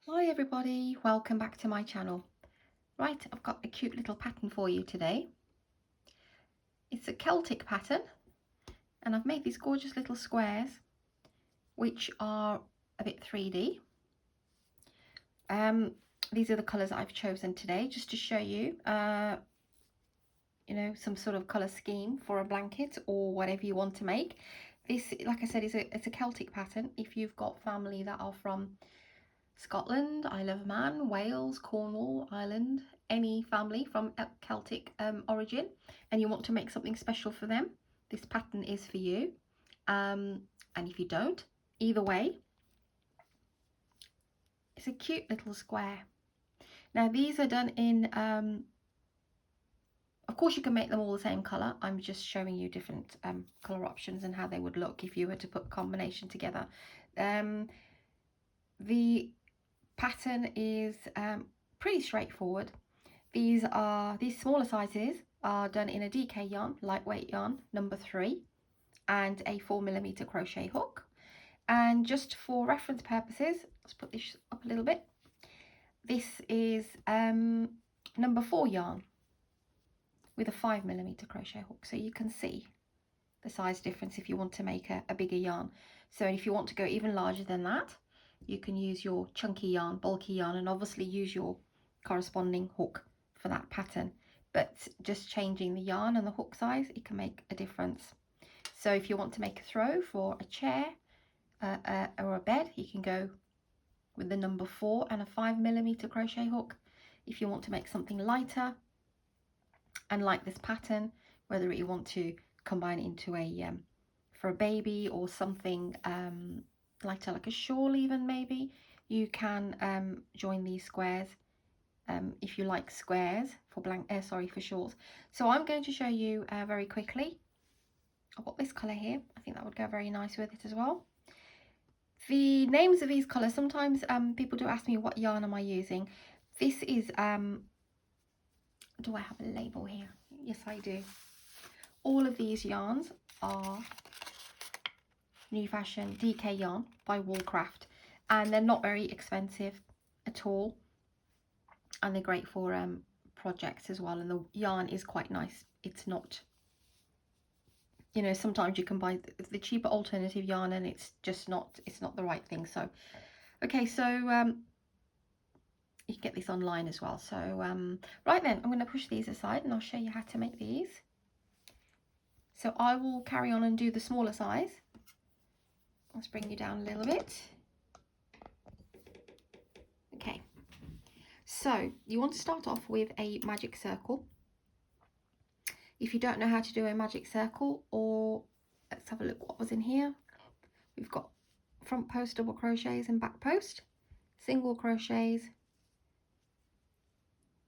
Hi everybody, welcome back to my channel. Right, I've got a cute little pattern for you today. It's a Celtic pattern and I've made these gorgeous little squares which are a bit 3D. These are the colours I've chosen today just to show you, some sort of colour scheme for a blanket or whatever you want to make. This, like I said, it's a Celtic pattern. If you've got family that are from Scotland, Isle of Man, Wales, Cornwall, Ireland, any family from Celtic origin, and you want to make something special for them, this pattern is for you. And if you don't, either way, it's a cute little square. Now these are done in, of course you can make them all the same colour. I'm just showing you different colour options and how they would look if you were to put a combination together. The pattern is pretty straightforward. These smaller sizes are done in a DK yarn, lightweight yarn, number 3, and a 4mm crochet hook. And just for reference purposes, let's put this up a little bit. This is number 4 yarn with a 5mm crochet hook, so you can see the size difference if you want to make a bigger yarn. So if you want to go even larger than that, you can use your chunky yarn, bulky yarn, and obviously use your corresponding hook for that pattern. But just changing the yarn and the hook size, it can make a difference. So if you want to make a throw for a chair or a bed, you can go with the number 4 and a 5mm crochet hook. If you want to make something lighter and like this pattern, whether you want to combine it into a for a baby or something lighter, like a shawl even, maybe you can join these squares if you like squares for for shawls. So I'm going to show you very quickly. I've got this colour here. I think that would go very nice with it as well. The names of these colours, sometimes people do ask me what yarn am I using. This is do I have a label here? Yes, I do. All of these yarns are New Fashion DK yarn by Woolcraft, and they're not very expensive at all, and they're great for projects as well. And the yarn is quite nice. It's not, sometimes you can buy the cheaper alternative yarn and it's just not, it's not the right thing. So okay, so you can get this online as well. So right then, I'm going to push these aside and I'll show you how to make these. So I will carry on and do the smaller size. Let's bring you down a little bit. Okay, so you want to start off with a magic circle. If you don't know how to do a magic circle, or let's have a look what was in here. We've got front post double crochets and back post, single crochets,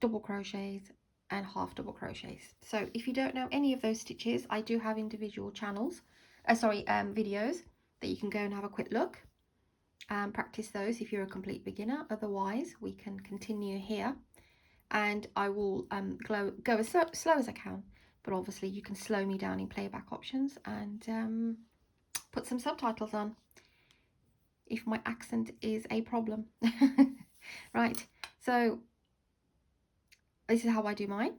double crochets, and half double crochets. So if you don't know any of those stitches, I do have individual channels, videos that you can go and have a quick look and practice those if you're a complete beginner. Otherwise, we can continue here, and I will go as slow as I can. But obviously, you can slow me down in playback options and put some subtitles on if my accent is a problem. Right, so this is how I do mine.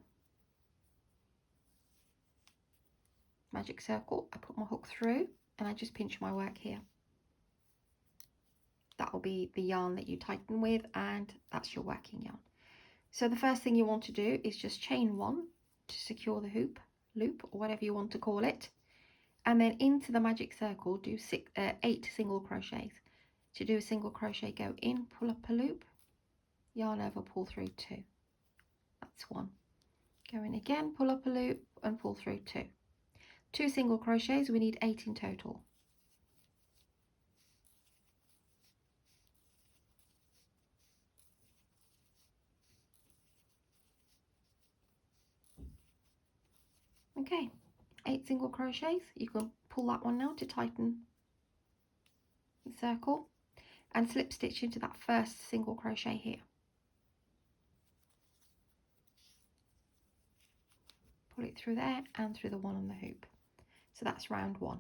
Magic circle, I put my hook through and I just pinch my work here. That will be the yarn that you tighten with, and that's your working yarn. So the first thing you want to do is just chain 1 to secure the loop, or whatever you want to call it, and then into the magic circle do 8 single crochets. To do a single crochet, go in, pull up a loop, yarn over, pull through 2. That's 1. Go in again, pull up a loop and pull through 2. 2 single crochets, we need 8 in total. Okay, 8 single crochets. You can pull that one now to tighten the circle, and slip stitch into that first single crochet here. Pull it through there and through the one on the hoop. So that's round 1.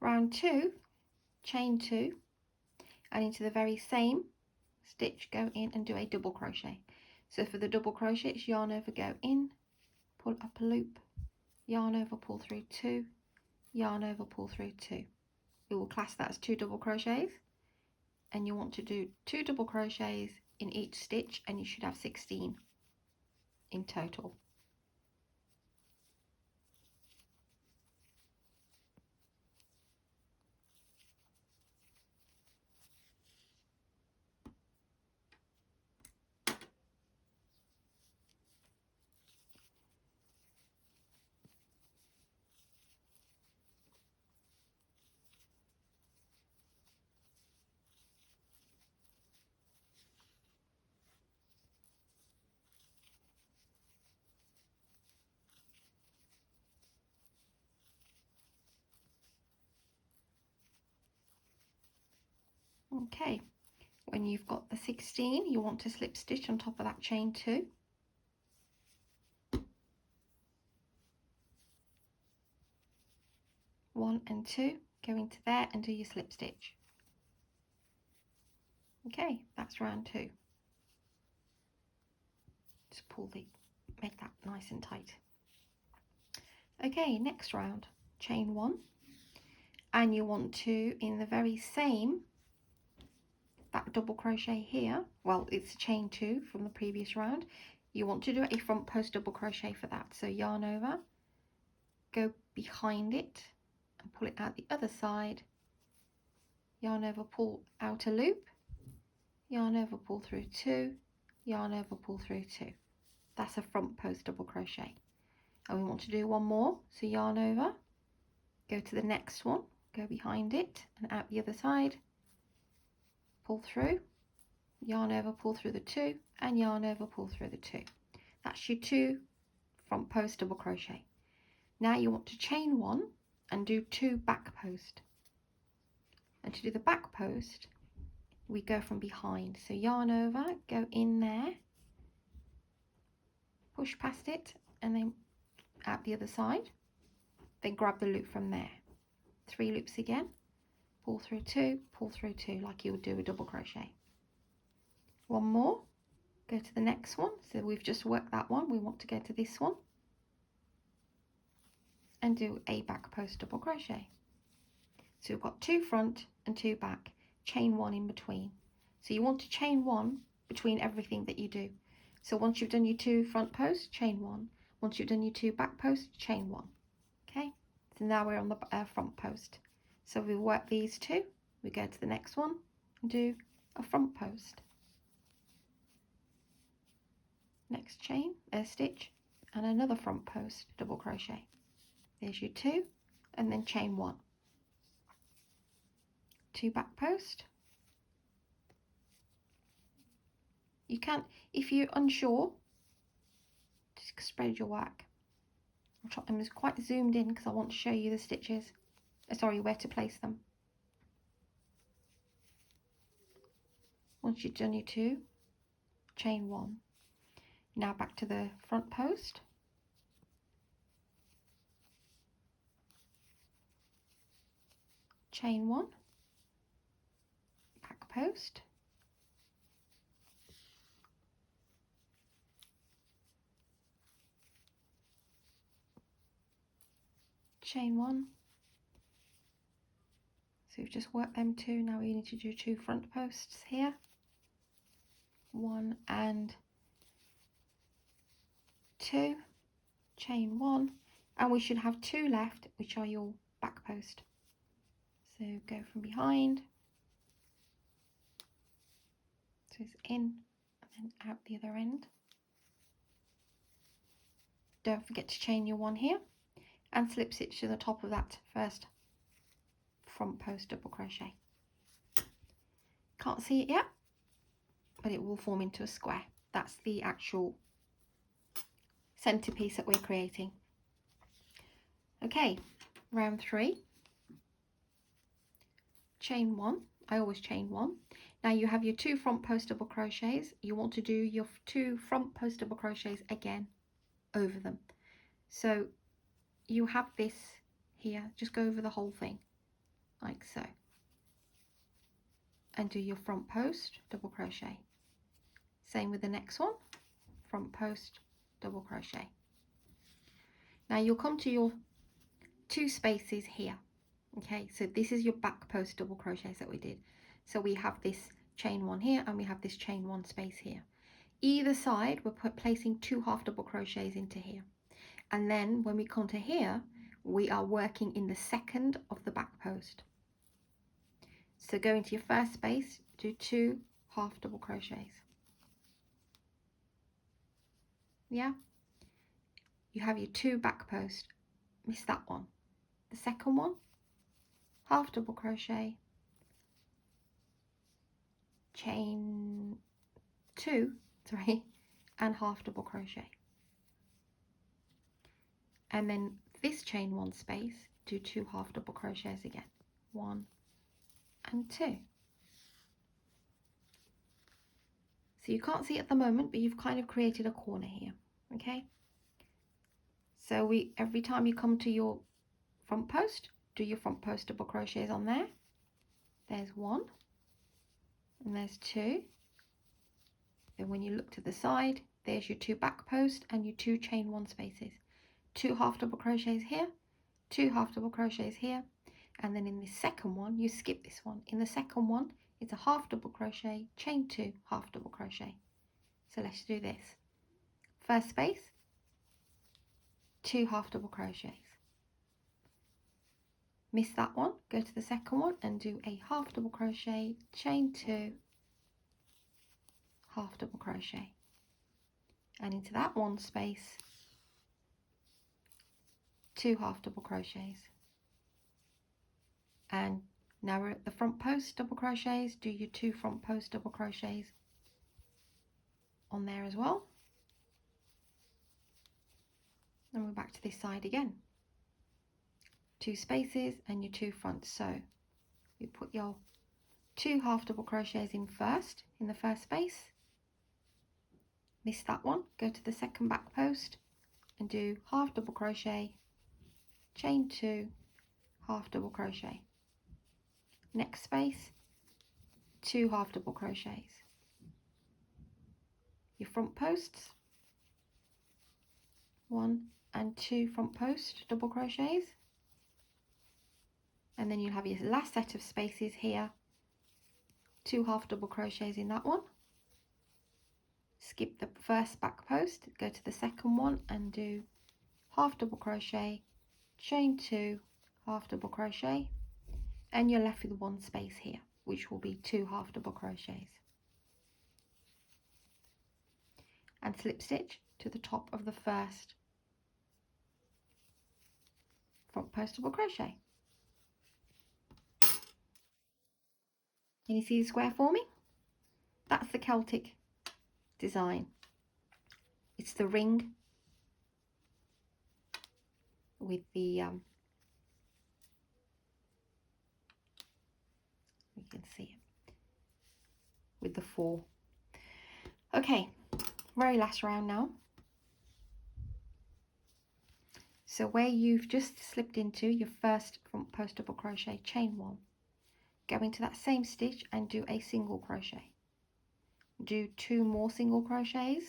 Round 2, chain 2, and into the very same stitch, go in and do a double crochet. So for the double crochet, it's yarn over, go in, pull up a loop, yarn over, pull through 2, yarn over, pull through 2. We will class that as 2 double crochets, and you want to do 2 double crochets in each stitch, and you should have 16 in total. Okay, when you've got the 16, you want to slip stitch on top of that chain 2. One and 2, go into there and do your slip stitch. Okay, that's round 2. Just make that nice and tight. Okay, next round, chain 1, and you want to, in the very same, that double crochet here, well, it's chain 2 from the previous round, you want to do a front post double crochet for that. So yarn over, go behind it and pull it out the other side, yarn over, pull out a loop, yarn over, pull through 2, yarn over, pull through 2. That's a front post double crochet. And we want to do one more, so yarn over, go to the next one, go behind it and out the other side, pull through, yarn over, pull through the 2, and yarn over, pull through the 2. That's your 2 front post double crochet. Now you want to chain 1 and do 2 back post. And to do the back post, we go from behind. So yarn over, go in there, push past it, and then out the other side, then grab the loop from there. 3 loops again, pull through 2, like you would do a double crochet. One more, go to the next one. So we've just worked that one, we want to go to this one and do a back post double crochet. So we've got 2 front and 2 back, chain 1 in between. So you want to chain 1 between everything that you do. So once you've done your 2 front posts, chain 1. Once you've done your 2 back posts, chain 1. Okay, so now we're on the front post. So we work these 2, we go to the next one and do a front post. Next chain, stitch, and another front post double crochet. There's your 2, and then chain 1. 2 back post. You can, if you're unsure, just spread your work. I'm just quite zoomed in because I want to show you the stitches, sorry, where to place them. Once you've done your 2, chain 1. Now back to the front post. Chain 1, back post, chain 1. So we've just worked them 2, now we need to do 2 front posts here, 1 and 2, chain 1, and we should have 2 left, which are your back post. So go from behind, so it's in and then out the other end. Don't forget to chain your 1 here and slip stitch to the top of that first front post double crochet. Can't see it yet, but it will form into a square. That's the actual centerpiece that we're creating. Okay, round 3, chain 1. I always chain 1. Now you have your 2 front post double crochets. You want to do your 2 front post double crochets again over them. So you have this here, just go over the whole thing like so, and do your front post double crochet. Same with the next one, front post double crochet. Now you'll come to your 2 spaces here. Okay, so this is your back post double crochets that we did. So we have this chain 1 here and we have this chain 1 space here. Either side we're placing 2 half double crochets into here, and then when we come to here we are working in the second of the back post. So go into your first space, do 2 half double crochets. Yeah, you have your 2 back post, miss that one. The second one, half double crochet, chain 2, and half double crochet. And then this chain 1 space, do 2 half double crochets again, 1 and 2. So you can't see it at the moment, but you've kind of created a corner here. Okay, so every time you come to your front post, do your front post double crochets on there. There's 1 and there's 2. Then when you look to the side, there's your 2 back post and your 2 chain 1 spaces. 2 half double crochets here, 2 half double crochets here, and then in the second one you skip this one. In the second one it's a half double crochet, chain 2, half double crochet. So let's do this. First space, 2 half double crochets. Miss that one, go to the second one and do a half double crochet, chain 2, half double crochet, and into that one space 2 half double crochets. And now we're at the front post double crochets, do your 2 front post double crochets on there as well, and we're back to this side again, 2 spaces and your 2 fronts. So you put your 2 half double crochets in first, in the first space, miss that one, go to the second back post and do half double crochet, chain 2, half double crochet. Next space, 2 half double crochets. Your front posts, 1 and 2 front post double crochets, and then you'll have your last set of spaces here, 2 half double crochets in that one. Skip the first back post, go to the second one and do half double crochet, chain 2, half double crochet, and you're left with 1 space here, which will be 2 half double crochets, and slip stitch to the top of the first front post double crochet. Can you see the square for me? That's the Celtic design. It's the ring with the you can see it with the 4. Okay, very last round now. So where you've just slipped into your first front post double crochet, chain 1, go into that same stitch and do a single crochet. Do 2 more single crochets,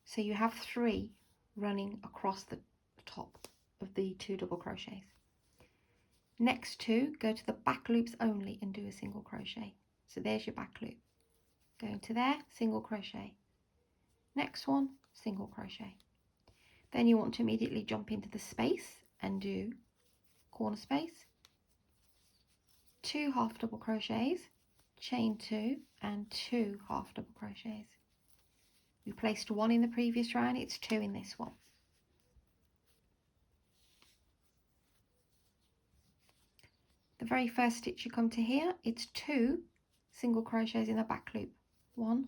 so you have 3 running across the top of the 2 double crochets. Next 2, go to the back loops only and do a single crochet. So there's your back loop. Go into there, single crochet. Next one, single crochet. Then you want to immediately jump into the space and do corner space, 2 half double crochets, chain 2 and 2 half double crochets. We placed 1 in the previous round, it's 2 in this one. The very first stitch you come to here, it's 2 single crochets in the back loop, 1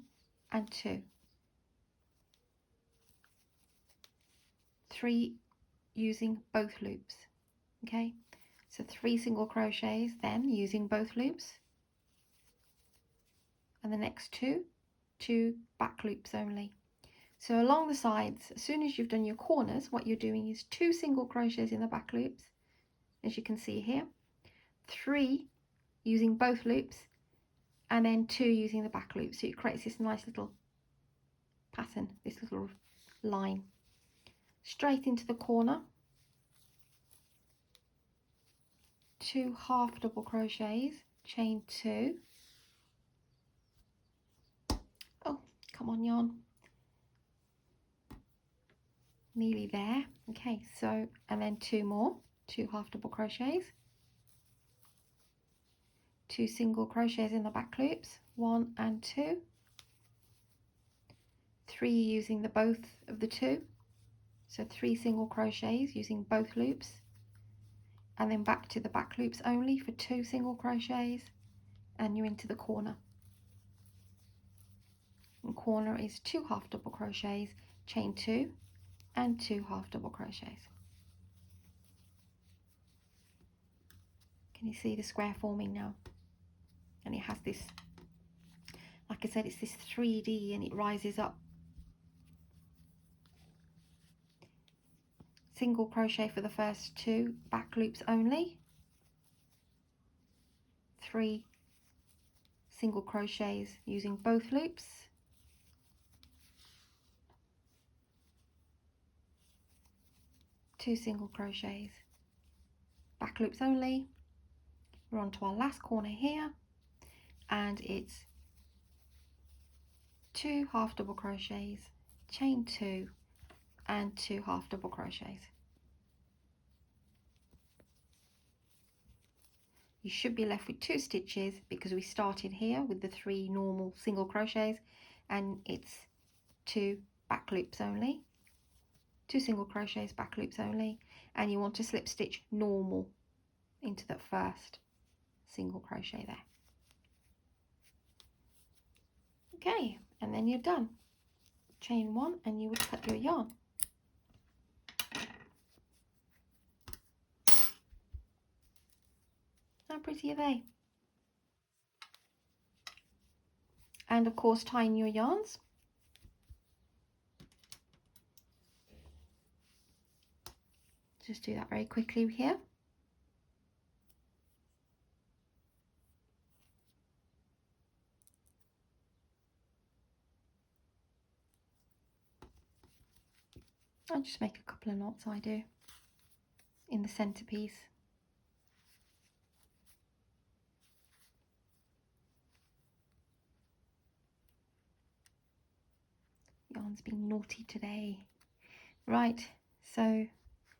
and 2. 3 using both loops. Okay, so 3 single crochets then using both loops, and the next 2 back loops only. So along the sides, as soon as you've done your corners, what you're doing is 2 single crochets in the back loops, as you can see here, 3 using both loops, and then 2 using the back loop. So it creates this nice little pattern, this little line. Straight into the corner, 2 half double crochets, chain 2. Oh, come on yarn. Nearly there. Okay, so, and then 2 more, 2 half double crochets, 2 single crochets in the back loops, 1 and 2, 3 using the both of the 2, so 3 single crochets using both loops, and then back to the back loops only for 2 single crochets, and you're into the corner. And corner is 2 half double crochets, chain 2, and 2 half double crochets. Can you see the square forming now? And it has this, like I said, it's this 3D and it rises up. Single crochet for the first 2 back loops only, 3 single crochets using both loops, 2 single crochets, back loops only. We're on to our last corner here, and it's 2 half double crochets, chain 2, and 2 half double crochets. You should be left with 2 stitches because we started here with the 3 normal single crochets, and it's 2 back loops only, 2 single crochets, back loops only, and you want to slip stitch normal into that first single crochet there. Okay, and then you're done. Chain 1 and you would cut your yarn. How pretty are they? And of course, tying your yarns. Just do that very quickly here. I'll just make a couple of knots, I do, in the centerpiece. Yarn's being naughty today. Right, so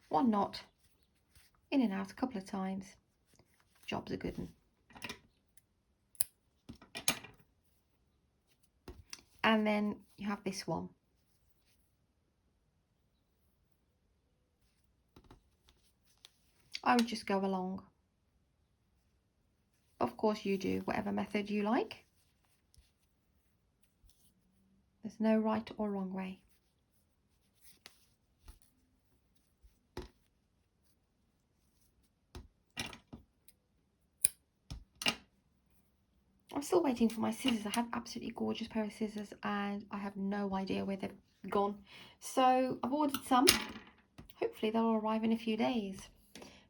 1 knot, in and out a couple of times. Job's a good one. And then you have this one. I would just go along. Of course you do whatever method you like. There's no right or wrong way. I'm still waiting for my scissors. I have absolutely gorgeous pair of scissors and I have no idea where they've gone. So I've ordered some. Hopefully they'll arrive in a few days.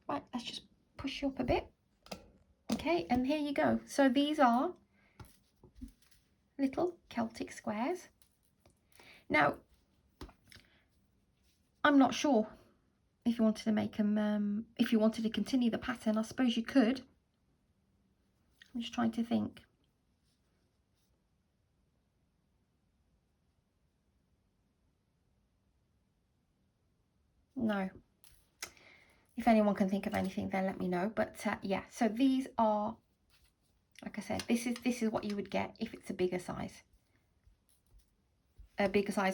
Right, let's just push you up a bit. Okay, and here you go. So these are little Celtic squares. Now, I'm not sure if you wanted to make them, if you wanted to continue the pattern, I suppose you could. I'm just trying to think. No. If anyone can think of anything, then let me know. But yeah, so these are, like I said, this is what you would get if it's a bigger size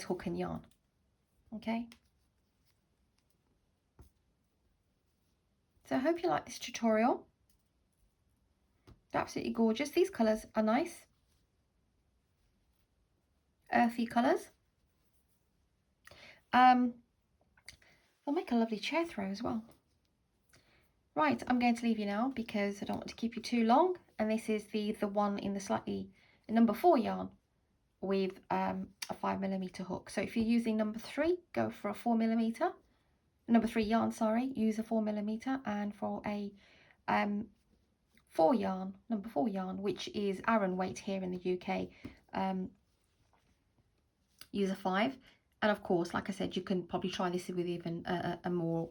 hook and yarn. Okay. So I hope you like this tutorial. They're absolutely gorgeous. These colours are nice. Earthy colours. They'll make a lovely chair throw as well. Right, I'm going to leave you now because I don't want to keep you too long. And this is the one in the slightly number 4 yarn with a 5mm hook. So if you're using number 3, go for a 4mm. Number 3 yarn, sorry, use a 4mm, and for a 4 yarn, number 4 yarn, which is Aran weight here in the UK. Use a 5, and of course, like I said, you can probably try this with even a more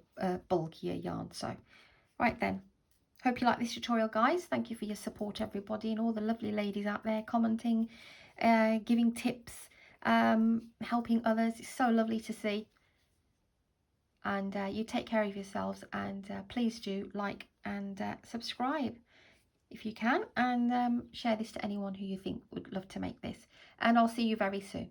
bulkier yarn. So right then, hope you like this tutorial, guys. Thank you for your support, everybody, and all the lovely ladies out there commenting, giving tips, helping others. It's so lovely to see. And you take care of yourselves, and please do like and subscribe if you can, and share this to anyone who you think would love to make this. And I'll see you very soon.